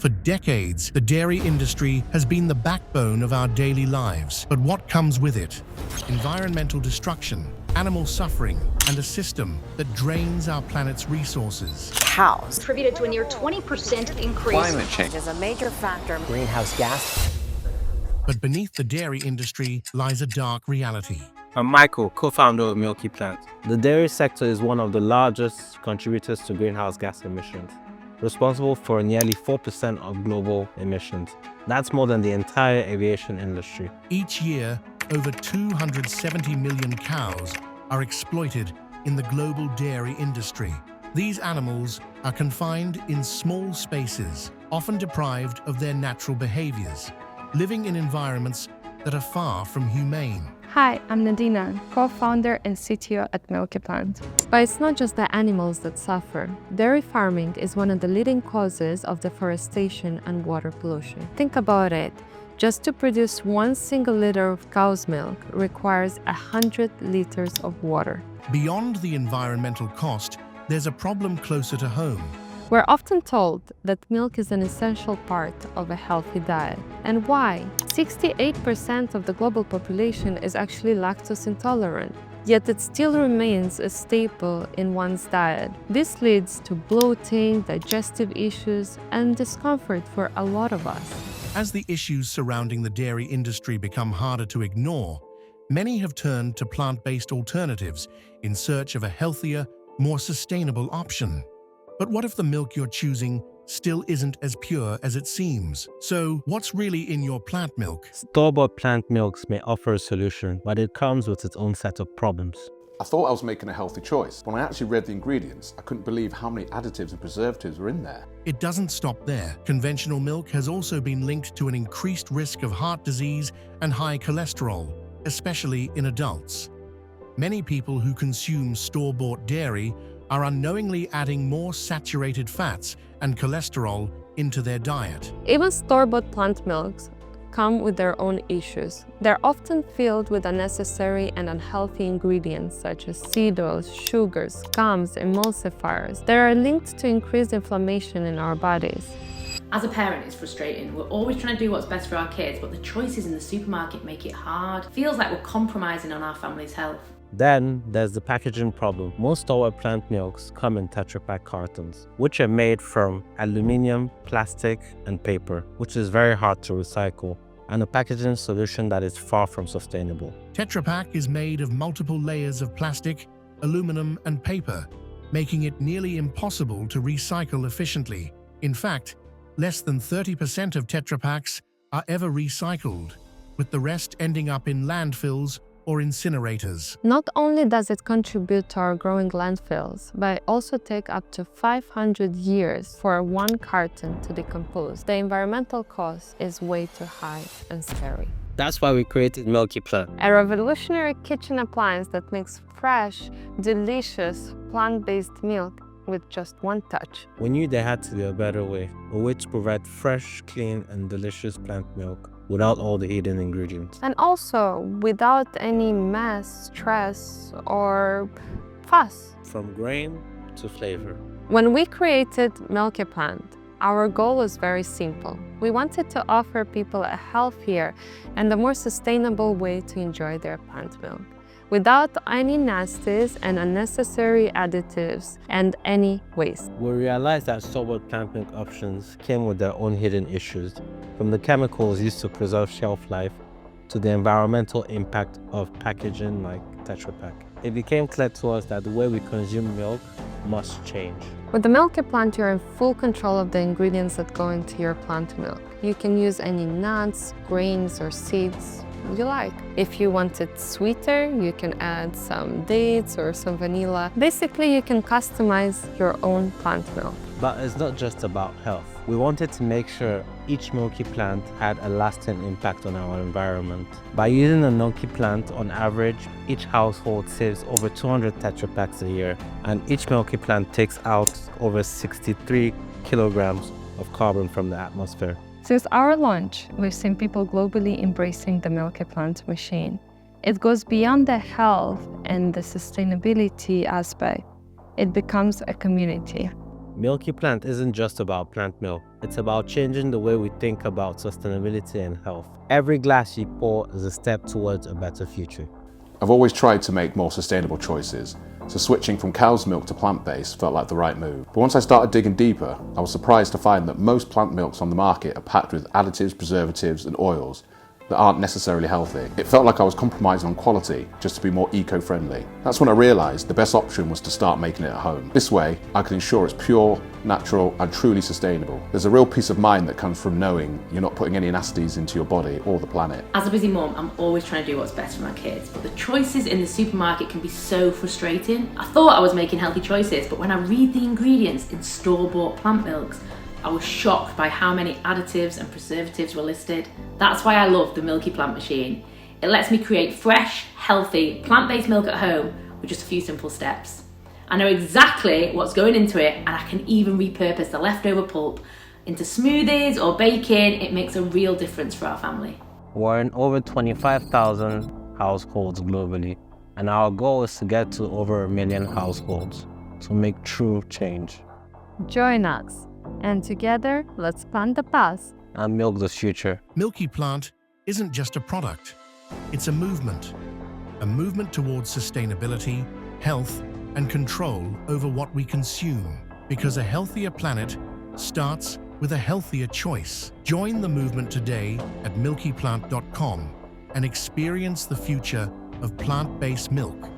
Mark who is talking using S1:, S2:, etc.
S1: For decades, the dairy industry has been the backbone of our daily lives. But what comes with it? Environmental destruction, animal suffering, and a system that drains our planet's resources.
S2: Cows
S3: Contributed to a near 20% increase.
S4: Climate change
S2: is a major factor. Greenhouse gas.
S1: But beneath the dairy industry lies a dark reality.
S5: I'm Michael, co-founder of Milky Plant. The dairy sector is one of the largest contributors to greenhouse gas emissions, responsible for nearly 4% of global emissions. That's more than the entire aviation industry.
S1: Each year, over 270 million cows are exploited in the global dairy industry. These animals are confined in small spaces, often deprived of their natural behaviors, living in environments that are far from humane.
S6: Hi, I'm Nadina, co-founder and CTO at Milky Plant. But it's not just the animals that suffer. Dairy farming is one of the leading causes of deforestation and water pollution. Think about it. Just to produce 1 single liter of cow's milk requires 100 liters of water.
S1: Beyond the environmental cost, there's a problem closer to home.
S6: We're often told that milk is an essential part of a healthy diet. And why? 68% of the global population is actually lactose intolerant, yet it still remains a staple in one's diet. This leads to bloating, digestive issues, and discomfort for a lot of us.
S1: As the issues surrounding the dairy industry become harder to ignore, many have turned to plant-based alternatives in search of a healthier, more sustainable option. But what if the milk you're choosing still isn't as pure as it seems? So, what's really in your plant milk?
S5: Store-bought plant milks may offer a solution, but it comes with its own set of problems.
S4: I thought I was making a healthy choice. When I actually read the ingredients, I couldn't believe how many additives and preservatives were in there.
S1: It doesn't stop there. Conventional milk has also been linked to an increased risk of heart disease and high cholesterol, especially in adults. Many people who consume store-bought dairy are unknowingly adding more saturated fats and cholesterol into their diet.
S6: Even store-bought plant milks come with their own issues. They're often filled with unnecessary and unhealthy ingredients such as seed oils, sugars, gums, emulsifiers. They are linked to increased inflammation in our bodies.
S7: As a parent, it's frustrating. We're always trying to do what's best for our kids, but the choices in the supermarket make it hard. Feels like we're compromising on our family's health.
S5: Then there's the packaging problem. Most store-bought plant milks come in Tetra Pak cartons, which are made from aluminium, plastic, and paper, which is very hard to recycle, and a packaging solution that is far from sustainable.
S1: Tetra Pak is made of multiple layers of plastic, aluminum, and paper, making it nearly impossible to recycle efficiently. In fact, less than 30% of Tetra Paks are ever recycled, with the rest ending up in landfills or incinerators.
S6: Not only does it contribute to our growing landfills, but it also takes up to 500 years for 1 carton to decompose. The environmental cost is way too high and scary.
S5: That's why we created Milky Plant.
S6: A revolutionary kitchen appliance that makes fresh, delicious, plant-based milk with just 1 touch.
S5: We knew there had to be a better way to provide fresh, clean, and delicious plant milk without all the hidden ingredients.
S6: And also without any mess, stress, or fuss.
S5: From grain to flavor.
S6: When we created Milky Plant, our goal was very simple. We wanted to offer people a healthier and a more sustainable way to enjoy their plant milk, without any nasties and unnecessary additives and any waste.
S5: We realized that store-bought plant milk options came with their own hidden issues, from the chemicals used to preserve shelf life to the environmental impact of packaging like Tetra Pak. It became clear to us that the way we consume milk must change.
S6: With the Milky Plant, you're in full control of the ingredients that go into your plant milk. You can use any nuts, grains, or seeds you like. If you want it sweeter, you can add some dates or some vanilla. Basically, you can customize your own plant milk.
S5: But it's not just about health. We wanted to make sure each Milky Plant had a lasting impact on our environment. By using a Milky Plant, on average, each household saves over 200 Tetra Paks a year, and each Milky Plant takes out over 63 kilograms of carbon from the atmosphere.
S6: Since our launch, we've seen people globally embracing the Milky Plant machine. It goes beyond the health and the sustainability aspect. It becomes a community.
S5: Milky Plant isn't just about plant milk. It's about changing the way we think about sustainability and health. Every glass you pour is a step towards a better future.
S4: I've always tried to make more sustainable choices, so switching from cow's milk to plant-based felt like the right move. But once I started digging deeper, I was surprised to find that most plant milks on the market are packed with additives, preservatives and oils that aren't necessarily healthy. It felt like I was compromising on quality just to be more eco-friendly. That's when I realised the best option was to start making it at home. This way, I can ensure it's pure, natural and truly sustainable. There's a real peace of mind that comes from knowing you're not putting any nasties into your body or the planet.
S7: As a busy mum, I'm always trying to do what's best for my kids, but the choices in the supermarket can be so frustrating. I thought I was making healthy choices, but when I read the ingredients in store-bought plant milks, I was shocked by how many additives and preservatives were listed. That's why I love the Milky Plant machine. It lets me create fresh, healthy, plant-based milk at home with just a few simple steps. I know exactly what's going into it, and I can even repurpose the leftover pulp into smoothies or baking. It makes a real difference for our family.
S5: We're in over 25,000 households globally, and our goal is to get to over 1 million households to make true change.
S6: Join us, and together, let's plant the past
S5: And milk the future.
S1: Milky Plant isn't just a product, it's a movement towards sustainability, health, and control over what we consume. Because a healthier planet starts with a healthier choice. Join the movement today at milkyplant.com and experience the future of plant-based milk.